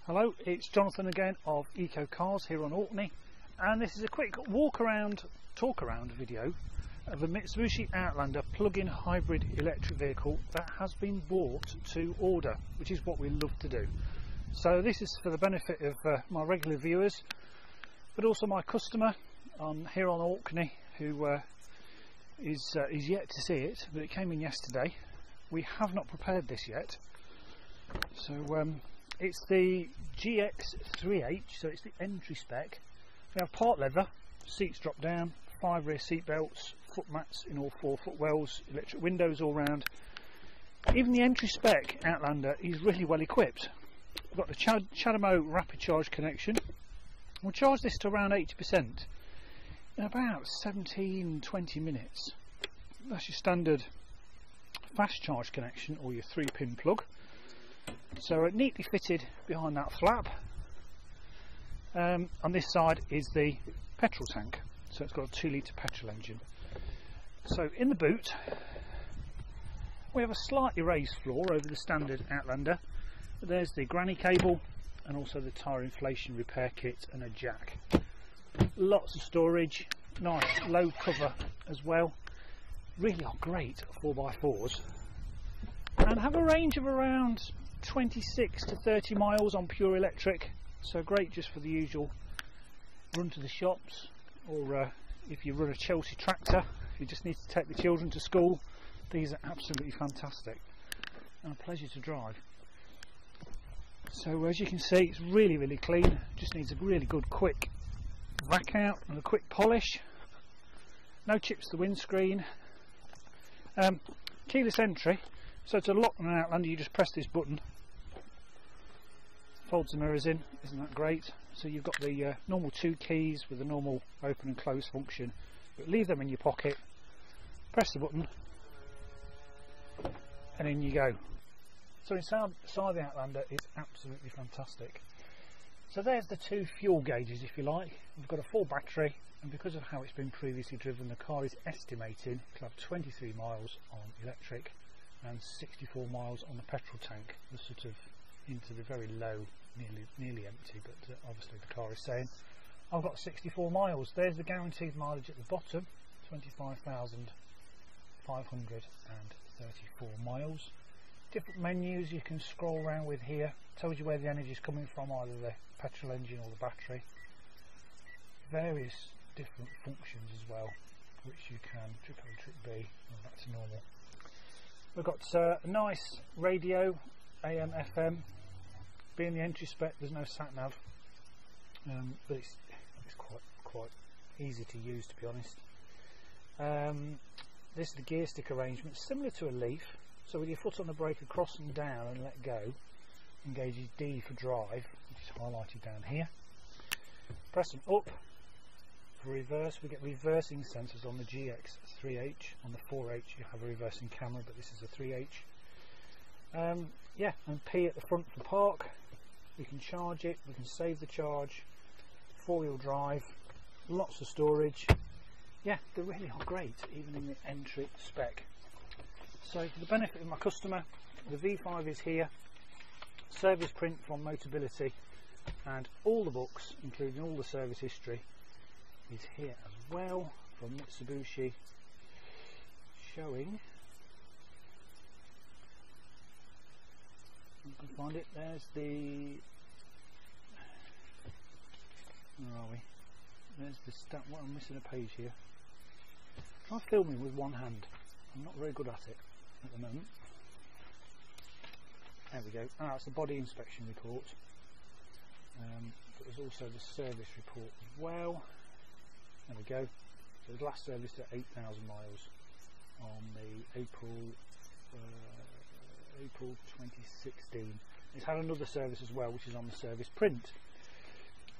Hello, it's Jonathan again of Eco Cars here on Orkney, and this is a quick talk around video of a Mitsubishi Outlander plug-in hybrid electric vehicle that has been bought to order, which is what we love to do. So this is for the benefit of my regular viewers, but also my customer here on Orkney, who is yet to see it, but it came in yesterday. We have not prepared this yet, so it's the GX3H, so it's the entry spec. We have part leather, seats drop down, 5 rear seat belts, foot mats in all 4 footwells, electric windows all round. Even the entry spec Outlander is really well equipped. We've got the CHAdeMO rapid charge connection. We'll charge this to around 80% in about 17-20 minutes. That's your standard fast charge connection or your 3-pin plug. So neatly fitted behind that flap. On this side is the petrol tank, so it's got a 2-litre petrol engine. So in the boot we have a slightly raised floor over the standard Outlander. There's the granny cable and also the tyre inflation repair kit and a jack. Lots of storage, nice low cover as well. Really are great 4x4s and have a range of around 26 to 30 miles on pure electric, so great just for the usual run to the shops, or if you run a Chelsea tractor, if you just need to take the children to school. These are absolutely fantastic and a pleasure to drive. So as you can see, it's really clean, just needs a really good quick vac out and a quick polish. No chips to the windscreen. Keyless entry. So to lock an Outlander, you just press this button, folds the mirrors in. Isn't that great? So you've got the normal 2 keys with the normal open and close function, but leave them in your pocket, press the button and in you go. So inside the Outlander is absolutely fantastic. So there's the 2 fuel gauges, if you like. We've got a full battery, and because of how it's been previously driven, the car is estimating to have 23 miles on electric and 64 miles on the petrol tank. We're sort of into the very low, nearly empty, but obviously the car is saying I've got 64 miles. There's the guaranteed mileage at the bottom, 25,534 miles. Different menus you can scroll around with here. Tells you where the energy is coming from, either the petrol engine or the battery. Various different functions as well, which you can trick A, trick B, and back to normal. We've got a nice radio, AM, FM. Being the entry spec, there's no sat nav, but it's quite easy to use, to be honest. This is the gear stick arrangement, similar to a Leaf. So with your foot on the brake across and down and let go, engages D for drive, which is highlighted down here. Press them up for reverse. We get reversing sensors on the GX3H. On the 4H you have a reversing camera, but this is a 3H. Yeah, and P at the front for park. We can charge it, we can save the charge. 4-wheel drive, lots of storage. Yeah, they really are great, even in the entry spec. So for the benefit of my customer, the V5 is here, service print from Motability, and all the books, including all the service history, is here as well from Mitsubishi, showing, you can find it, there's the, where are we, there's the stat, what, I'm missing a page here. Try filming with one hand, I'm not very good at it at the moment. There we go. That's the body inspection report, but there's also the service report as well. There we go. So the last service at 8,000 miles on the April 2016. It's had another service as well, which is on the service print.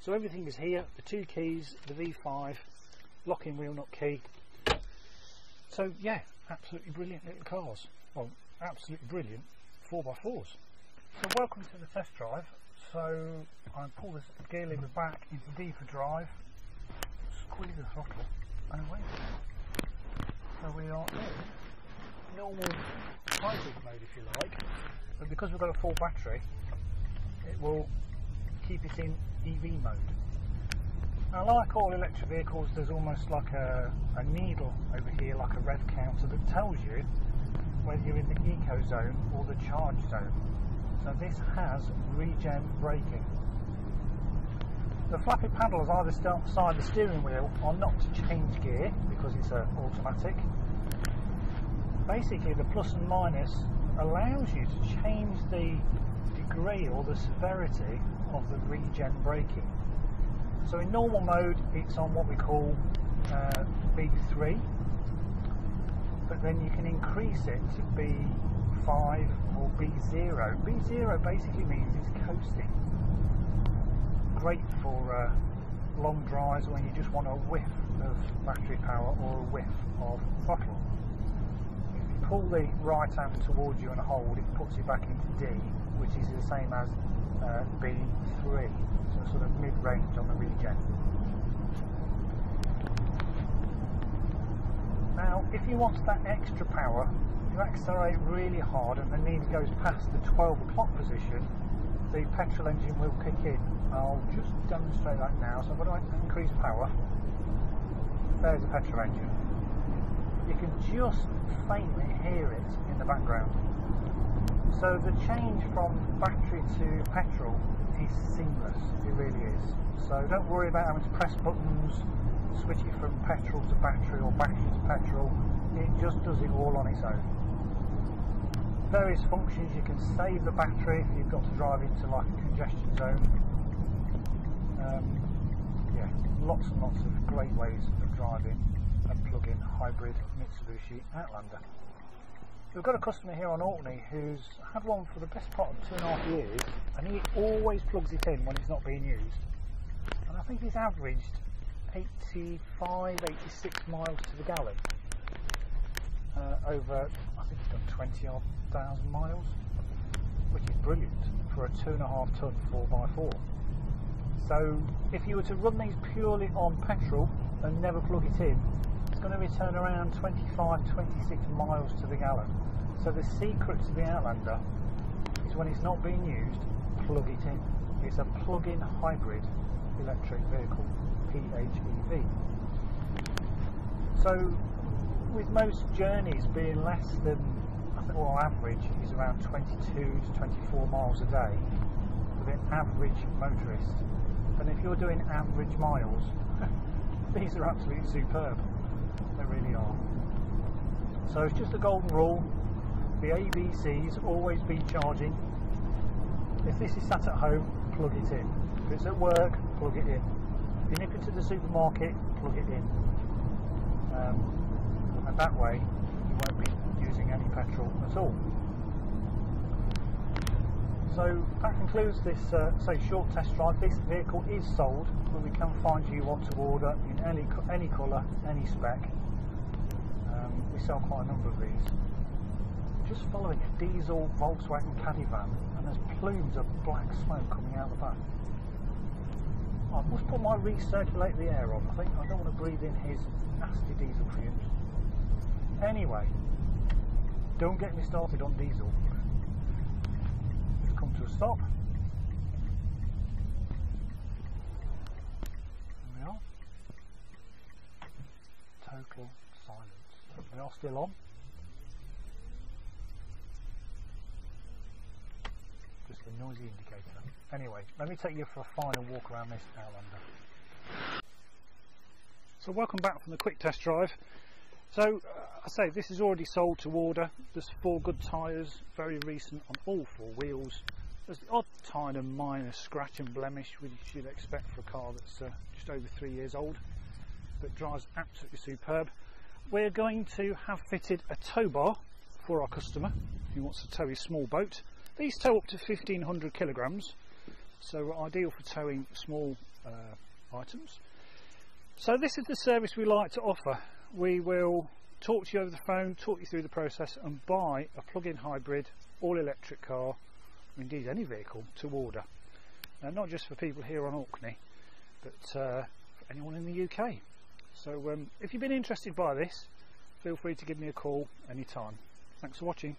So everything is here, the 2 keys, the V5, lock-in wheel nut key. So yeah, absolutely brilliant little cars. Well, absolutely brilliant 4x4s. So welcome to the test drive. So I pull this gear lever back into D for drive, squeeze the throttle and away. So we are in normal hybrid mode, if you like, but because we've got a full battery, it will keep it in EV mode. Now, like all electric vehicles, there's almost like a needle over here, like a rev counter, that tells you whether you're in the eco zone or the charge zone. So this has regen braking. The flappy paddles either side of the steering wheel are not to change gear because it's automatic. Basically, the plus and minus allows you to change the degree or the severity of the regen braking. So in normal mode it's on what we call B3, but then you can increase it to B5 or B0. B0 basically means it's coasting. Great for long drives when you just want a whiff of battery power or a whiff of throttle. If you pull the right hand towards you and hold, it puts it back into D, which is the same as B3, so sort of mid-range on the regen. Now, if you want that extra power, you accelerate really hard and the needle goes past the 12 o'clock position, the petrol engine will kick in. I'll just demonstrate that now. So I'm going to increase power. There's the petrol engine. You can just faintly hear it in the background. So the change from battery to petrol is seamless, it really is. So don't worry about having to press buttons, switch it from petrol to battery or battery to petrol. It just does it all on its own. Various functions, you can save the battery if you've got to drive into like a congestion zone. Yeah, lots and lots of great ways of driving a plug-in hybrid Mitsubishi Outlander. We've got a customer here on Orkney who's had one for the best part of 2.5 years, and he always plugs it in when it's not being used. And I think he's averaged 85, 86 miles to the gallon over, I think he's done 20 odd thousand miles, which is brilliant for a 2.5 ton 4x4. So if you were to run these purely on petrol and never plug it in, it's going to return around 25, 26 miles to the gallon. So the secret to the Outlander is when it's not being used, plug it in. It's a plug-in hybrid electric vehicle, PHEV. So with most journeys being less than, I think our average is around 22 to 24 miles a day with an average motorist. And if you're doing average miles, these are absolutely superb. They really are. So it's just a golden rule. The ABCs, always be charging. If this is sat at home, plug it in. If it's at work, plug it in. If you nip into the supermarket, plug it in. And that way you won't be using any petrol at all. So that concludes this short test drive. This vehicle is sold, but we can find you one to order in any colour, any spec. We sell quite a number of these. Just following a diesel Volkswagen Caddy van, and there's plumes of black smoke coming out the back. I must put my recirculate the air on. I think I don't want to breathe in his nasty diesel fumes. Anyway, don't get me started on diesel. We've come to a stop. There we are. Total silence. We are still on. Just a noisy indicator. Anyway, let me take you for a final walk around this Outlander. So welcome back from the quick test drive. So I say this is already sold to order. There's 4 good tyres, very recent on all 4 wheels. There's the odd tiny minor scratch and blemish which you'd expect for a car that's just over 3 years old, but drives absolutely superb. We're going to have fitted a tow bar for our customer who wants to tow his small boat. These tow up to 1500 kilograms, so ideal for towing small items. So this is the service we like to offer. We will talk to you over the phone, talk you through the process, and buy a plug-in hybrid, all-electric car, or indeed any vehicle, to order. Now, not just for people here on Orkney, but for anyone in the UK. So if you've been interested by this, feel free to give me a call anytime. Thanks for watching.